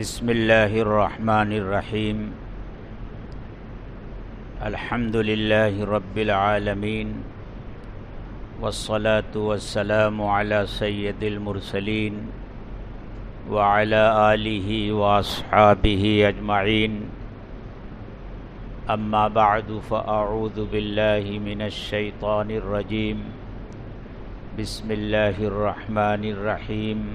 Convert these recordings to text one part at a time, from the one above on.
بسم اللہ الرحمن الرحیم الحمد للہ رب العالمین والصلاة والسلام علی سید المرسلین وعلی آلہ واصحابہ اجمعین اما بعد فاعوذ باللہ من الشیطان الرجیم بسم اللہ الرحمن الرحیم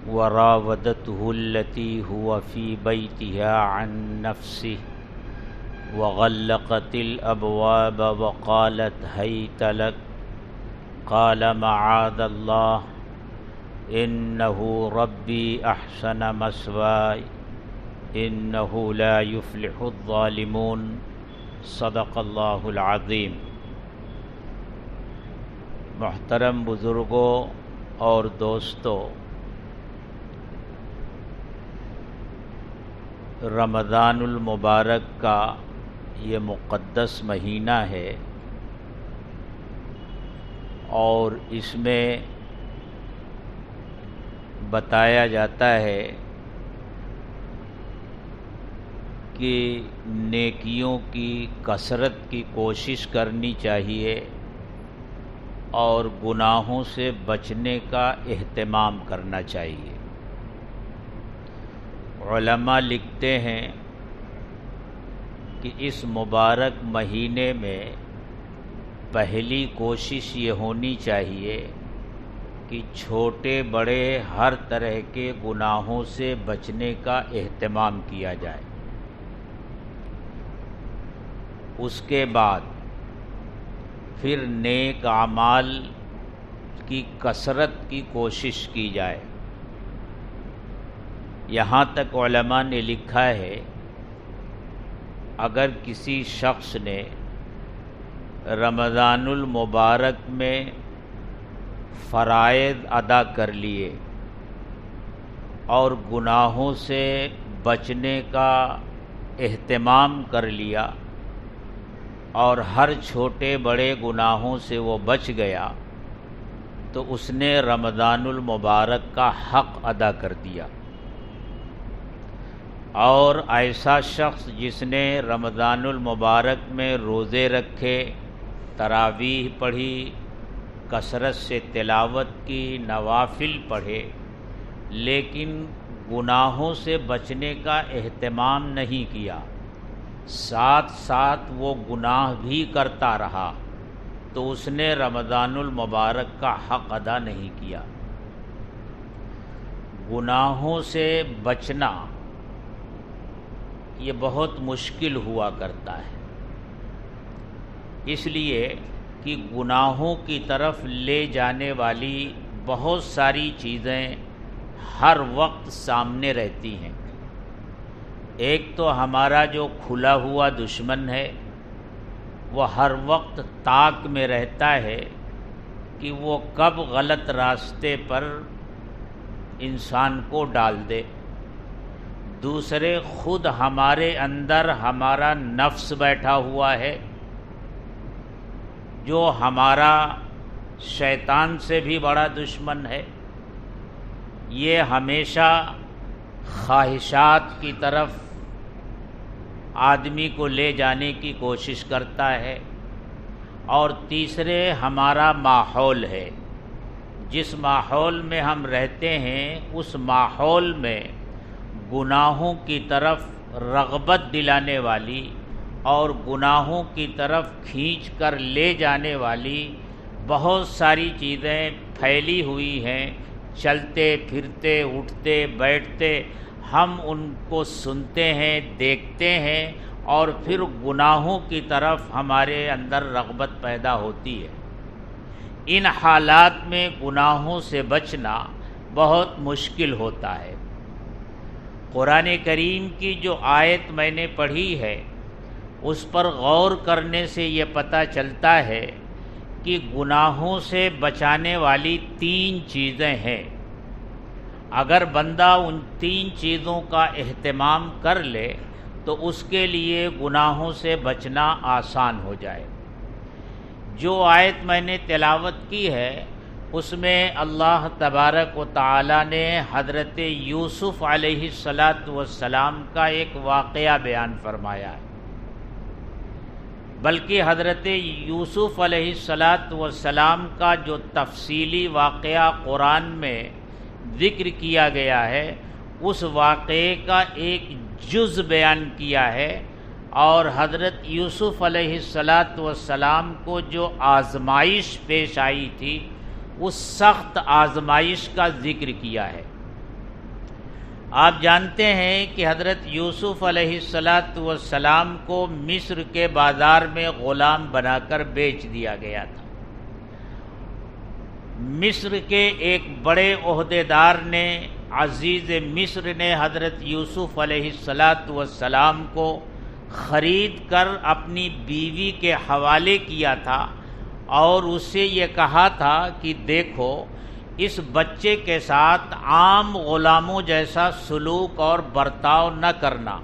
وراودته التي هو في بيتها عن نفسه وغلقت الأبواب وقالت هيت لك قال معاذ الله إنه ربي أحسن مثواي إنه لا يفلح الظالمون صدق الله العظيم۔ محترم بزرگوں اور دوستوں، رمضان المبارک کا یہ مقدس مہینہ ہے اور اس میں بتایا جاتا ہے کہ نیکیوں کی کثرت کی کوشش کرنی چاہیے اور گناہوں سے بچنے کا اہتمام کرنا چاہیے۔ علماء لکھتے ہیں کہ اس مبارک مہینے میں پہلی کوشش یہ ہونی چاہیے کہ چھوٹے بڑے ہر طرح کے گناہوں سے بچنے کا اہتمام کیا جائے۔ اس کے بعد پھر نیک اعمال کی کثرت کی کوشش کی جائے۔ یہاں تک علماء نے لکھا ہے اگر کسی شخص نے رمضان المبارک میں فرائض ادا کر لیے اور گناہوں سے بچنے کا اہتمام کر لیا اور ہر چھوٹے بڑے گناہوں سے وہ بچ گیا تو اس نے رمضان المبارک کا حق ادا کر دیا۔ اور ایسا شخص جس نے رمضان المبارک میں روزے رکھے، تراویح پڑھی، کثرت سے تلاوت کی، نوافل پڑھے، لیکن گناہوں سے بچنے کا اہتمام نہیں کیا، ساتھ ساتھ وہ گناہ بھی کرتا رہا، تو اس نے رمضان المبارک کا حق ادا نہیں کیا۔ گناہوں سے بچنا یہ بہت مشکل ہوا کرتا ہے، اس لیے کہ گناہوں کی طرف لے جانے والی بہت ساری چیزیں ہر وقت سامنے رہتی ہیں۔ ایک تو ہمارا جو کھلا ہوا دشمن ہے وہ ہر وقت طاق میں رہتا ہے کہ وہ کب غلط راستے پر انسان کو ڈال دے۔ دوسرے، خود ہمارے اندر ہمارا نفس بیٹھا ہوا ہے جو ہمارا شیطان سے بھی بڑا دشمن ہے، یہ ہمیشہ خواہشات کی طرف آدمی کو لے جانے کی کوشش کرتا ہے۔ اور تیسرے، ہمارا ماحول ہے، جس ماحول میں ہم رہتے ہیں اس ماحول میں گناہوں کی طرف رغبت دلانے والی اور گناہوں کی طرف کھینچ کر لے جانے والی بہت ساری چیزیں پھیلی ہوئی ہیں۔ چلتے پھرتے اٹھتے بیٹھتے ہم ان کو سنتے ہیں، دیکھتے ہیں اور پھر گناہوں کی طرف ہمارے اندر رغبت پیدا ہوتی ہے۔ ان حالات میں گناہوں سے بچنا بہت مشکل ہوتا ہے۔ قرآن کریم کی جو آیت میں نے پڑھی ہے اس پر غور کرنے سے یہ پتہ چلتا ہے کہ گناہوں سے بچانے والی 3 چیزیں ہیں۔ اگر بندہ ان 3 چیزوں کا اہتمام کر لے تو اس کے لیے گناہوں سے بچنا آسان ہو جائے۔ جو آیت میں نے تلاوت کی ہے اس میں اللہ تبارک و تعالی نے حضرت یوسف علیہ السلام کا ایک واقعہ بیان فرمایا ہے، بلکہ حضرت یوسف علیہ السلام کا جو تفصیلی واقعہ قرآن میں ذکر کیا گیا ہے اس واقعے کا ایک جز بیان کیا ہے، اور حضرت یوسف علیہ السلام کو جو آزمائش پیش آئی تھی اس سخت آزمائش کا ذکر کیا ہے۔ آپ جانتے ہیں کہ حضرت یوسف علیہ السلام کو مصر کے بازار میں غلام بنا کر بیچ دیا گیا تھا۔ مصر کے ایک بڑے عہدیدار نے، عزیز مصر نے حضرت یوسف علیہ السلام کو خرید کر اپنی بیوی کے حوالے کیا تھا اور اس سے یہ کہا تھا کہ دیکھو اس بچے کے ساتھ عام غلاموں جیسا سلوک اور برتاؤ نہ کرنا،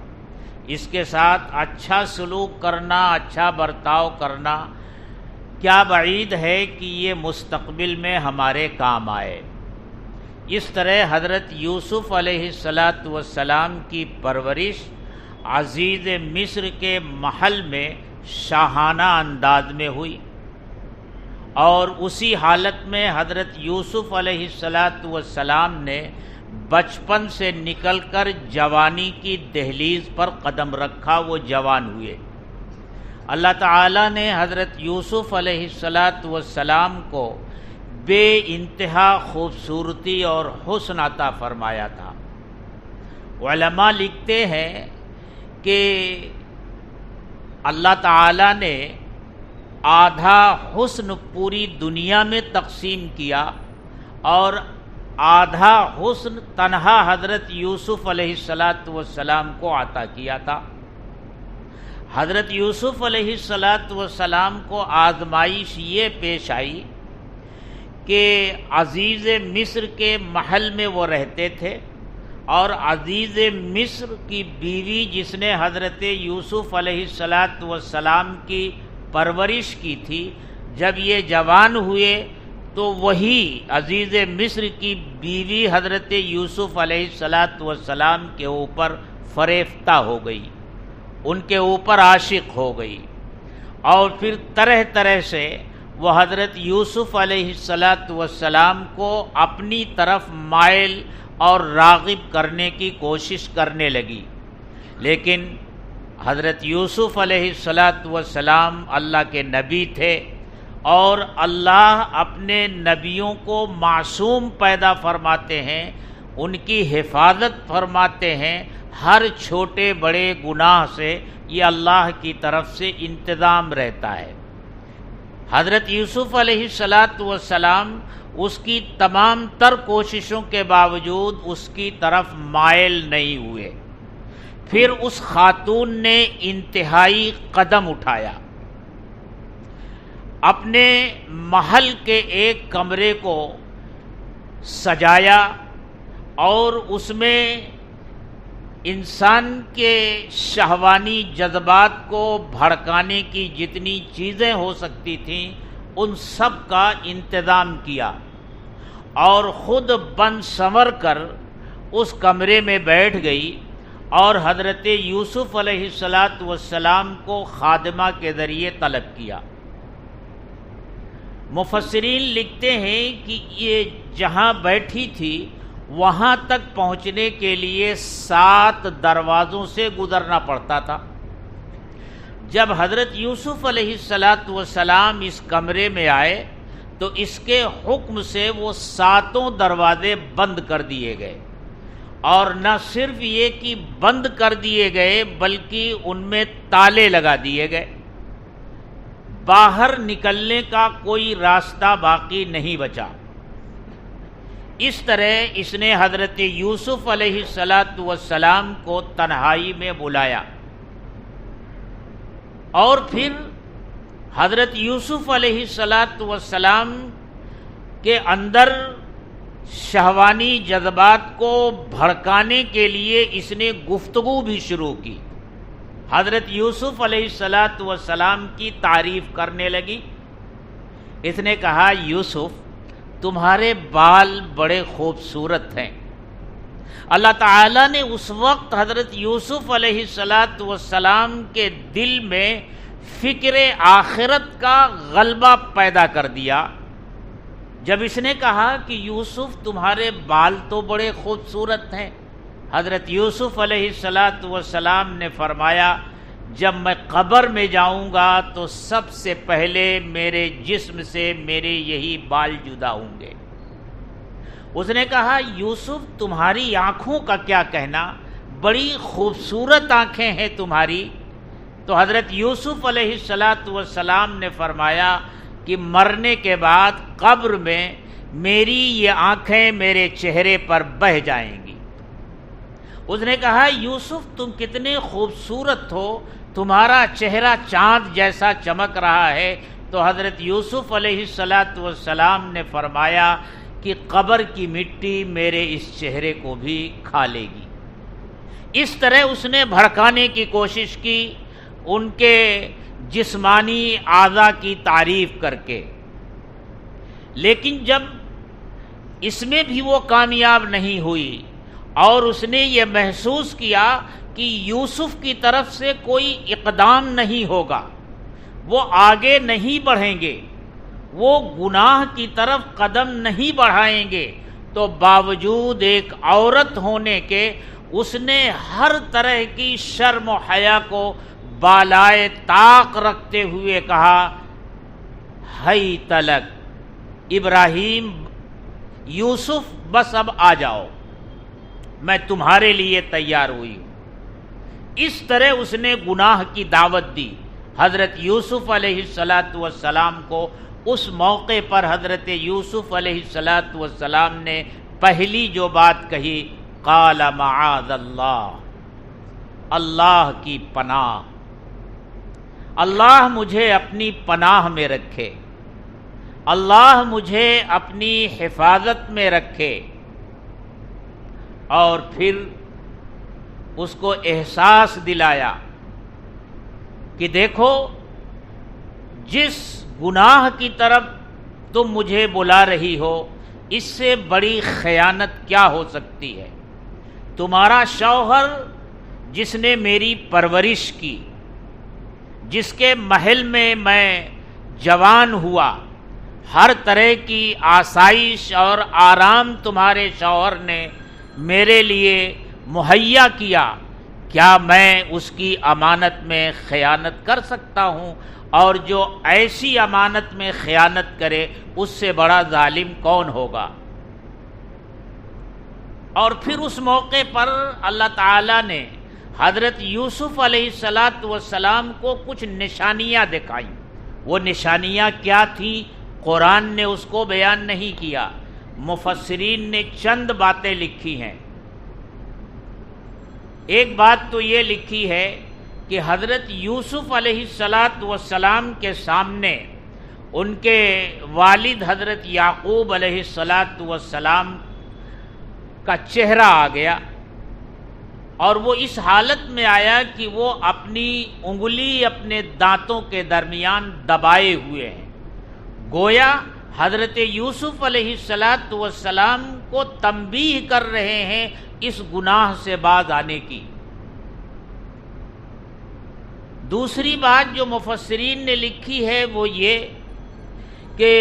اس کے ساتھ اچھا سلوک کرنا، اچھا برتاؤ کرنا، کیا بعید ہے کہ یہ مستقبل میں ہمارے کام آئے۔ اس طرح حضرت یوسف علیہ السلام کی پرورش عزیز مصر کے محل میں شاہانہ انداز میں ہوئی، اور اسی حالت میں حضرت یوسف علیہ السلام نے بچپن سے نکل کر جوانی کی دہلیز پر قدم رکھا، وہ جوان ہوئے۔ اللہ تعالیٰ نے حضرت یوسف علیہ السلام کو بے انتہا خوبصورتی اور حسن عطا فرمایا تھا۔ علماء لکھتے ہیں کہ اللہ تعالیٰ نے آدھا حسن پوری دنیا میں تقسیم کیا اور آدھا حسن تنہا حضرت یوسف علیہ السلام کو عطا کیا تھا۔ حضرت یوسف علیہ السلام کو آزمائش یہ پیش آئی کہ عزیز مصر کے محل میں وہ رہتے تھے، اور عزیز مصر کی بیوی جس نے حضرت یوسف علیہ السلام کی پرورش کی تھی، جب یہ جوان ہوئے تو وہی عزیز مصر کی بیوی حضرت یوسف علیہ السلام کے اوپر فریفتہ ہو گئی، ان کے اوپر عاشق ہو گئی، اور پھر طرح طرح سے وہ حضرت یوسف علیہ السلام کو اپنی طرف مائل اور راغب کرنے کی کوشش کرنے لگی۔ لیکن حضرت یوسف علیہ السلام اللہ کے نبی تھے، اور اللہ اپنے نبیوں کو معصوم پیدا فرماتے ہیں، ان کی حفاظت فرماتے ہیں، ہر چھوٹے بڑے گناہ سے یہ اللہ کی طرف سے انتظام رہتا ہے۔ حضرت یوسف علیہ السلام اس کی تمام تر کوششوں کے باوجود اس کی طرف مائل نہیں ہوئے۔ پھر اس خاتون نے انتہائی قدم اٹھایا، اپنے محل کے ایک کمرے کو سجایا اور اس میں انسان کے شہوانی جذبات کو بھڑکانے کی جتنی چیزیں ہو سکتی تھیں ان سب کا انتظام کیا، اور خود بن سنور کر اس کمرے میں بیٹھ گئی اور حضرت یوسف علیہ السلام کو خادمہ کے ذریعے طلب کیا۔ مفسرین لکھتے ہیں کہ یہ جہاں بیٹھی تھی وہاں تک پہنچنے کے لیے 7 دروازوں سے گزرنا پڑتا تھا۔ جب حضرت یوسف علیہ السلام اس کمرے میں آئے تو اس کے حکم سے وہ 7 دروازے بند کر دیے گئے، اور نہ صرف یہ کہ بند کر دیے گئے بلکہ ان میں تالے لگا دیے گئے، باہر نکلنے کا کوئی راستہ باقی نہیں بچا۔ اس طرح اس نے حضرت یوسف علیہ السلام کو تنہائی میں بلایا، اور پھر حضرت یوسف علیہ السلام کے اندر شہوانی جذبات کو بھڑکانے کے لیے اس نے گفتگو بھی شروع کی۔ حضرت یوسف علیہ السلام کی تعریف کرنے لگی۔ اس نے کہا، یوسف تمہارے بال بڑے خوبصورت ہیں۔ اللہ تعالیٰ نے اس وقت حضرت یوسف علیہ السلام کے دل میں فکر آخرت کا غلبہ پیدا کر دیا جب اس نے کہا کہ یوسف تمہارے بال تو بڑے خوبصورت ہیں۔ حضرت یوسف علیہ السلام نے فرمایا جب میں قبر میں جاؤں گا تو سب سے پہلے میرے جسم سے میرے یہی بال جدا ہوں گے۔ اس نے کہا یوسف تمہاری آنکھوں کا کیا کہنا، بڑی خوبصورت آنکھیں ہیں تمہاری۔ تو حضرت یوسف علیہ السلام نے فرمایا کہ مرنے کے بعد قبر میں میری یہ آنکھیں میرے چہرے پر بہہ جائیں گی۔ اس نے کہا یوسف تم کتنے خوبصورت ہو، تمہارا چہرہ چاند جیسا چمک رہا ہے۔ تو حضرت یوسف علیہ السلام نے فرمایا کہ قبر کی مٹی میرے اس چہرے کو بھی کھا لے گی۔ اس طرح اس نے بھڑکانے کی کوشش کی ان کے جسمانی اعضاء کی تعریف کر کے، لیکن جب اس میں بھی وہ کامیاب نہیں ہوئی اور اس نے یہ محسوس کیا کہ یوسف کی طرف سے کوئی اقدام نہیں ہوگا، وہ آگے نہیں بڑھیں گے، وہ گناہ کی طرف قدم نہیں بڑھائیں گے، تو باوجود ایک عورت ہونے کے اس نے ہر طرح کی شرم و حیا کو بالائے طاق رکھتے ہوئے کہا ہئی تلک ابراہیم یوسف بس اب آ جاؤ، میں تمہارے لیے تیار ہوئی ہوں۔ اس طرح اس نے گناہ کی دعوت دی۔ حضرت یوسف علیہ السلام کو اس موقع پر حضرت یوسف علیہ السلام نے پہلی جو بات کہی قال معاذ اللہ، اللہ کی پناہ، اللہ مجھے اپنی پناہ میں رکھے، اللہ مجھے اپنی حفاظت میں رکھے۔ اور پھر اس کو احساس دلایا کہ دیکھو جس گناہ کی طرف تم مجھے بلا رہی ہو اس سے بڑی خیانت کیا ہو سکتی ہے۔ تمہارا شوہر جس نے میری پرورش کی، جس کے محل میں جوان ہوا، ہر طرح کی آسائش اور آرام تمہارے شوہر نے میرے لیے مہیا کیا، کیا میں اس کی امانت میں خیانت کر سکتا ہوں؟ اور جو ایسی امانت میں خیانت کرے اس سے بڑا ظالم کون ہوگا؟ اور پھر اس موقع پر اللہ تعالیٰ نے حضرت یوسف علیہ السلام کو کچھ نشانیاں دکھائیں۔ وہ نشانیاں کیا تھیں قرآن نے اس کو بیان نہیں کیا، مفسرین نے چند باتیں لکھی ہیں۔ ایک بات تو یہ لکھی ہے کہ حضرت یوسف علیہ السلام کے سامنے ان کے والد حضرت یعقوب علیہ السلام کا چہرہ آ گیا، اور وہ اس حالت میں آیا کہ وہ اپنی انگلی اپنے دانتوں کے درمیان دبائے ہوئے ہیں، گویا حضرت یوسف علیہ السلام کو تنبیہ کر رہے ہیں اس گناہ سے باز آنے کی۔ دوسری بات جو مفسرین نے لکھی ہے وہ یہ کہ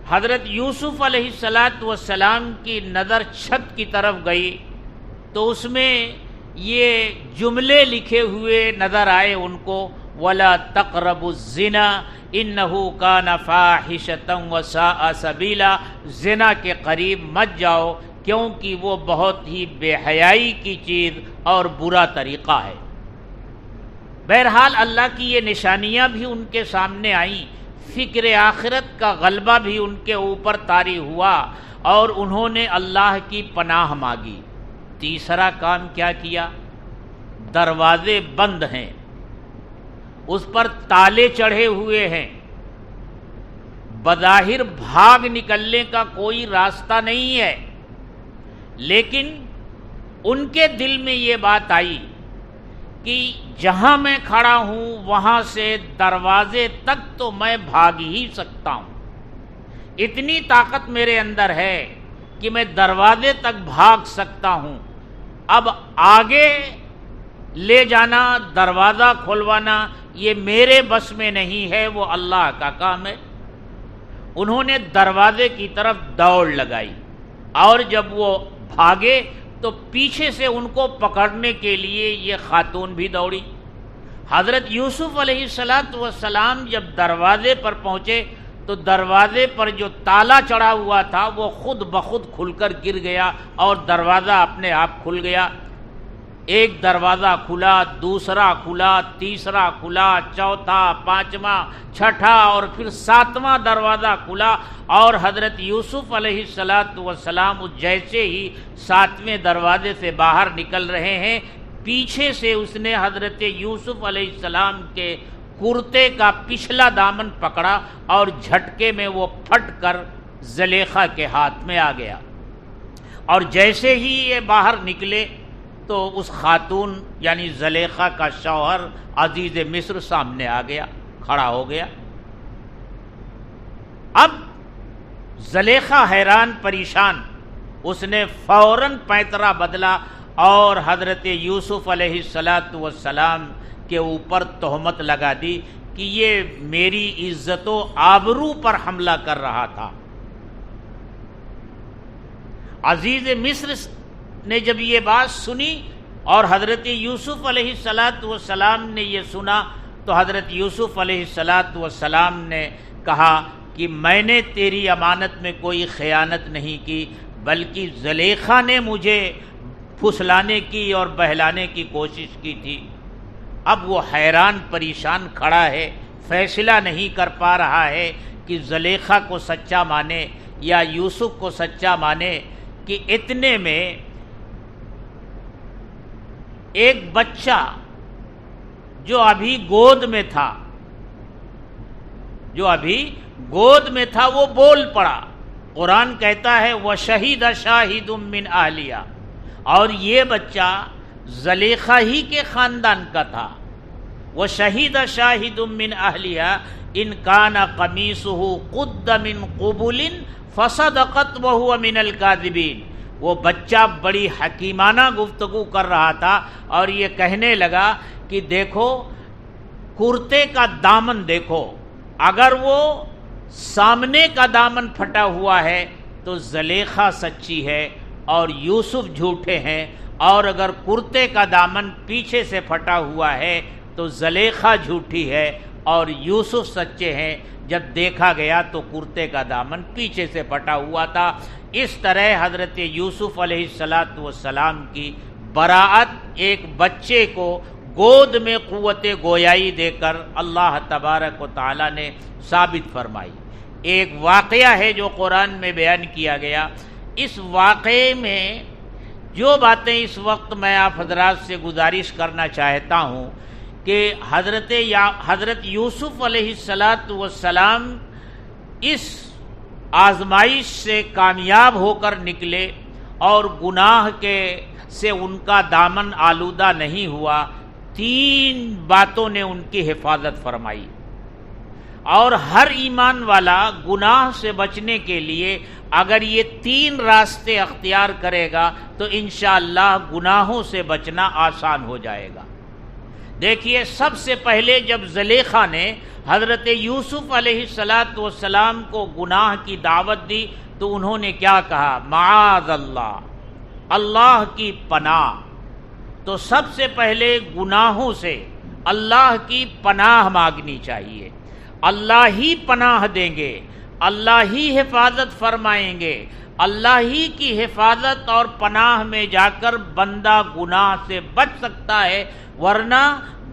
حضرت یوسف علیہ السلام کی نظر چھت کی طرف گئی تو اس میں یہ جملے لکھے ہوئے نظر آئے ان کو، وَلَا تَقْرَبُوا الزِّنَا إِنَّهُ كَانَ فَاحِشَةً وَسَاءَ سَبِيلًا، زنا کے قریب مت جاؤ کیونکہ وہ بہت ہی بے حیائی کی چیز اور برا طریقہ ہے۔ بہرحال اللہ کی یہ نشانیاں بھی ان کے سامنے آئیں، فکر آخرت کا غلبہ بھی ان کے اوپر طاری ہوا اور انہوں نے اللہ کی پناہ مانگی۔ تیسرا کام کیا کیا؟ دروازے بند ہیں، اس پر تالے چڑھے ہوئے ہیں، بظاہر بھاگ نکلنے کا کوئی راستہ نہیں ہے، لیکن ان کے دل میں یہ بات آئی کہ جہاں میں کھڑا ہوں وہاں سے دروازے تک تو میں بھاگ ہی سکتا ہوں، اتنی طاقت میرے اندر ہے کہ میں دروازے تک بھاگ سکتا ہوں، اب آگے لے جانا، دروازہ کھلوانا یہ میرے بس میں نہیں ہے، وہ اللہ کا کام ہے۔ انہوں نے دروازے کی طرف دوڑ لگائی، اور جب وہ بھاگے تو پیچھے سے ان کو پکڑنے کے لیے یہ خاتون بھی دوڑی۔ حضرت یوسف علیہ السلام جب دروازے پر پہنچے تو دروازے پر جو تالا چڑھا ہوا تھا وہ خود بخود کھل کر گر گیا، اور دروازہ اپنے آپ کھل گیا۔ ایک دروازہ کھلا، دوسرا کھلا، تیسرا کھلا، چوتھا، پانچواں، چھٹا اور پھر ساتواں دروازہ کھلا، اور حضرت یوسف علیہ السلام جیسے ہی ساتویں دروازے سے باہر نکل رہے ہیں، پیچھے سے اس نے حضرت یوسف علیہ السلام کے کرتے کا پچھلا دامن پکڑا، اور جھٹکے میں وہ پھٹ کر زلیخا کے ہاتھ میں آ گیا۔ اور جیسے ہی یہ باہر نکلے تو اس خاتون یعنی زلیخا کا شوہر عزیز مصر سامنے آ گیا، کھڑا ہو گیا۔ اب زلیخا حیران پریشان، اس نے فوراً پیترا بدلا اور حضرت یوسف علیہ السلام کے اوپر تہمت لگا دی کہ یہ میری عزت و آبرو پر حملہ کر رہا تھا۔ عزیز مصر نے جب یہ بات سنی اور حضرت یوسف علیہ السلام نے یہ سنا تو حضرت یوسف علیہ السلام نے کہا کہ میں نے تیری امانت میں کوئی خیانت نہیں کی، بلکہ زلیخا نے مجھے پھسلانے کی اور بہلانے کی کوشش کی تھی۔ اب وہ حیران پریشان کھڑا ہے، فیصلہ نہیں کر پا رہا ہے کہ زلیخا کو سچا مانے یا یوسف کو سچا مانے، کہ اتنے میں ایک بچہ جو ابھی گود میں تھا وہ بول پڑا۔ قرآن کہتا ہے وَشَهِدَ شَاهِدٌ مِّنْ أَهْلِهَا، اور یہ بچہ زلیخا ہی کے خاندان کا تھا۔ وَشَهِدَ شَاهِدٌ مِّنْ أَهْلِهَا إِنْ كَانَ قَمِيصُهُ قُدَّ مِنْ قُبُلٍ فَصَدَقَتْ وَهُوَ مِنَ الْكَاذِبِينَ۔ وہ بچہ بڑی حکیمانہ گفتگو کر رہا تھا اور یہ کہنے لگا کہ دیکھو کرتے کا دامن دیکھو، اگر وہ سامنے کا دامن پھٹا ہوا ہے تو زلیخا سچی ہے اور یوسف جھوٹے ہیں، اور اگر کرتے کا دامن پیچھے سے پھٹا ہوا ہے تو زلیخا جھوٹی ہے اور یوسف سچے ہیں۔ جب دیکھا گیا تو کرتے کا دامن پیچھے سے پھٹا ہوا تھا۔ اس طرح حضرت یوسف علیہ السلام کی براعت ایک بچے کو گود میں قوت گویائی دے کر اللہ تبارک و تعالی نے ثابت فرمائی۔ ایک واقعہ ہے جو قرآن میں بیان کیا گیا۔ اس واقعے میں جو باتیں اس وقت میں آپ حضرات سے گزارش کرنا چاہتا ہوں کہ حضرت یوسف علیہ السلام اس آزمائش سے کامیاب ہو کر نکلے اور گناہ سے ان کا دامن آلودہ نہیں ہوا۔ 3 باتوں نے ان کی حفاظت فرمائی، اور ہر ایمان والا گناہ سے بچنے کے لیے اگر یہ 3 راستے اختیار کرے گا تو انشاءاللہ گناہوں سے بچنا آسان ہو جائے گا۔ دیکھیے، سب سے پہلے جب زلیخا نے حضرت یوسف علیہ السلام کو گناہ کی دعوت دی تو انہوں نے کیا کہا؟ معاذ اللہ، اللہ کی پناہ۔ تو سب سے پہلے گناہوں سے اللہ کی پناہ مانگنی چاہیے۔ اللہ ہی پناہ دیں گے، اللہ ہی حفاظت فرمائیں گے۔ اللہ ہی کی حفاظت اور پناہ میں جا کر بندہ گناہ سے بچ سکتا ہے، ورنہ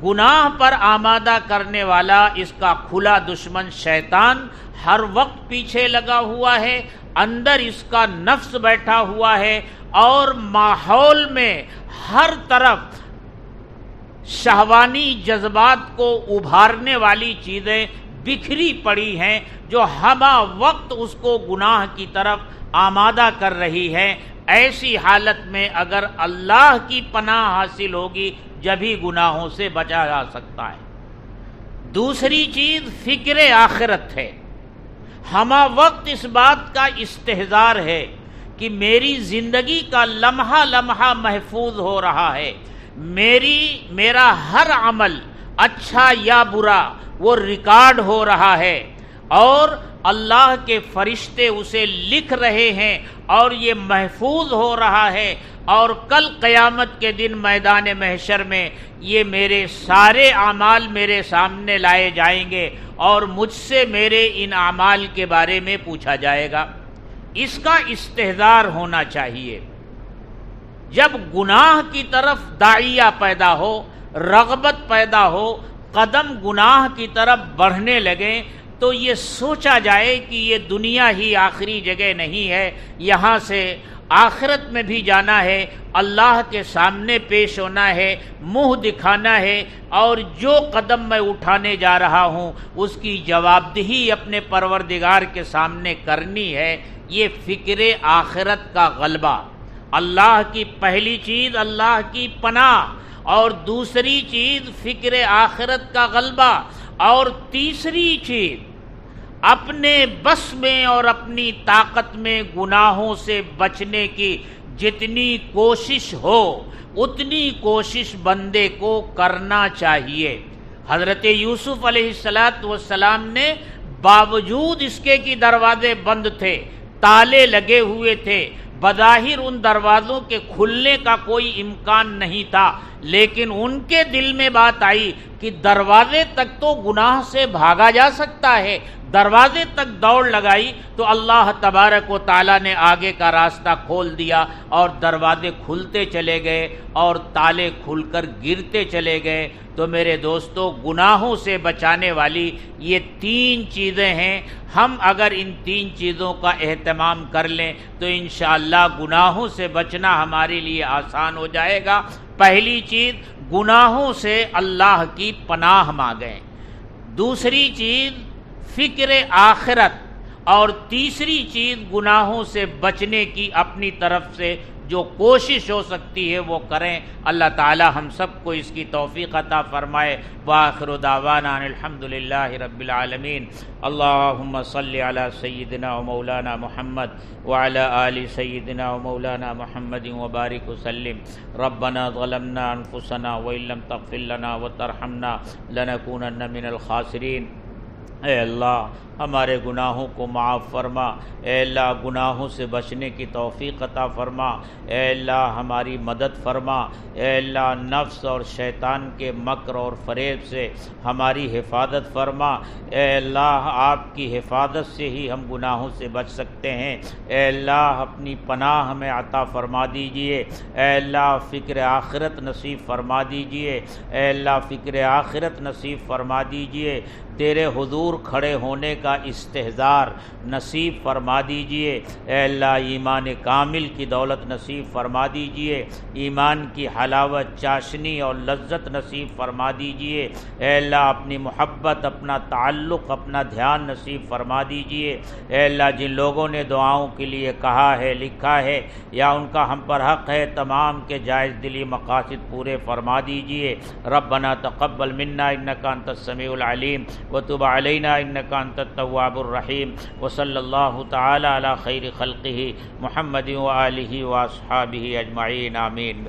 گناہ پر آمادہ کرنے والا اس کا کھلا دشمن شیطان ہر وقت پیچھے لگا ہوا ہے، اندر اس کا نفس بیٹھا ہوا ہے، اور ماحول میں ہر طرف شہوانی جذبات کو ابھارنے والی چیزیں بکھری پڑی ہیں جو ہمہ وقت اس کو گناہ کی طرف آمادہ کر رہی ہے۔ ایسی حالت میں اگر اللہ کی پناہ حاصل ہوگی جبھی گناہوں سے بچا جا سکتا ہے۔ دوسری چیز فکر آخرت ہے۔ ہمہ وقت اس بات کا استحضار ہے کہ میری زندگی کا لمحہ لمحہ محفوظ ہو رہا ہے، میرا ہر عمل اچھا یا برا وہ ریکارڈ ہو رہا ہے، اور اللہ کے فرشتے اسے لکھ رہے ہیں، اور یہ محفوظ ہو رہا ہے، اور کل قیامت کے دن میدان محشر میں یہ میرے سارے اعمال میرے سامنے لائے جائیں گے، اور مجھ سے میرے ان اعمال کے بارے میں پوچھا جائے گا۔ اس کا استحضار ہونا چاہیے۔ جب گناہ کی طرف داعیہ پیدا ہو، رغبت پیدا ہو، قدم گناہ کی طرف بڑھنے لگیں، تو یہ سوچا جائے کہ یہ دنیا ہی آخری جگہ نہیں ہے، یہاں سے آخرت میں بھی جانا ہے، اللہ کے سامنے پیش ہونا ہے، منہ دکھانا ہے، اور جو قدم میں اٹھانے جا رہا ہوں اس کی جوابدہی اپنے پروردگار کے سامنے کرنی ہے۔ یہ فکر آخرت کا غلبہ، اللہ کی پہلی چیز اللہ کی پناہ، اور دوسری چیز فکر آخرت کا غلبہ، اور تیسری چیز اپنے بس میں اور اپنی طاقت میں گناہوں سے بچنے کی جتنی کوشش ہو اتنی کوشش بندے کو کرنا چاہیے۔ حضرت یوسف علیہ السلام نے باوجود اس کے کہ دروازے بند تھے، تالے لگے ہوئے تھے، بظاہر ان دروازوں کے کھلنے کا کوئی امکان نہیں تھا، لیکن ان کے دل میں بات آئی کہ دروازے تک تو گناہ سے بھاگا جا سکتا ہے، دروازے تک دوڑ لگائی تو اللہ تبارک و تعالیٰ نے آگے کا راستہ کھول دیا، اور دروازے کھلتے چلے گئے اور تالے کھل کر گرتے چلے گئے۔ تو میرے دوستو، گناہوں سے بچانے والی یہ تین چیزیں ہیں۔ ہم اگر ان تین چیزوں کا اہتمام کر لیں تو انشاءاللہ گناہوں سے بچنا ہمارے لیے آسان ہو جائے گا۔ پہلی چیز، گناہوں سے اللہ کی پناہ مانگیں۔ دوسری چیز، فکر آخرت، اور تیسری چیز گناہوں سے بچنے کی اپنی طرف سے جو کوشش ہو سکتی ہے وہ کریں۔ اللہ تعالی ہم سب کو اس کی توفیق عطا فرمائے۔ وآخر دعوانا الحمدللہ رب العالمین۔ اللہم صلی علی سیدنا و مولانا محمد وعلی آل سیدنا و مولانا محمد وبارک وسلم۔ ربنا ظلمنا انفسنا وإن لم تغفر لنا وترحمنا لنکونن من الخاسرین۔ اے اللہ ہمارے گناہوں کو معاف فرما، اے اللہ گناہوں سے بچنے کی توفیق عطا فرما، اے اللہ ہماری مدد فرما، اے اللہ نفس اور شیطان کے مکر اور فریب سے ہماری حفاظت فرما۔ اے اللہ آپ کی حفاظت سے ہی ہم گناہوں سے بچ سکتے ہیں۔ اے اللہ اپنی پناہ ہمیں عطا فرما دیجئے۔ اے اللہ فکر آخرت نصیب فرما دیجئے۔ اے اللہ فکر آخرت نصیب فرما دیجئے۔ تیرے حضور کھڑے ہونے کا استحضار نصیب فرما دیجئے۔ اے اللہ ایمان کامل کی دولت نصیب فرما دیجئے، ایمان کی حلاوت، چاشنی اور لذت نصیب فرما دیجئے۔ اے اللہ اپنی محبت، اپنا تعلق، اپنا دھیان نصیب فرما دیجئے۔ اے اللہ جن لوگوں نے دعاؤں کے لیے کہا ہے، لکھا ہے، یا ان کا ہم پر حق ہے، تمام کے جائز دلی مقاصد پورے فرما دیجئے۔ ربنا تقبل منا انک انت السمیع العلیم وتب علینا انک انت التواب الرحیم، وصلی اللہ تعالی علی خیر خلقہ محمد وآلہ واصحابہ اجمعین، آمین۔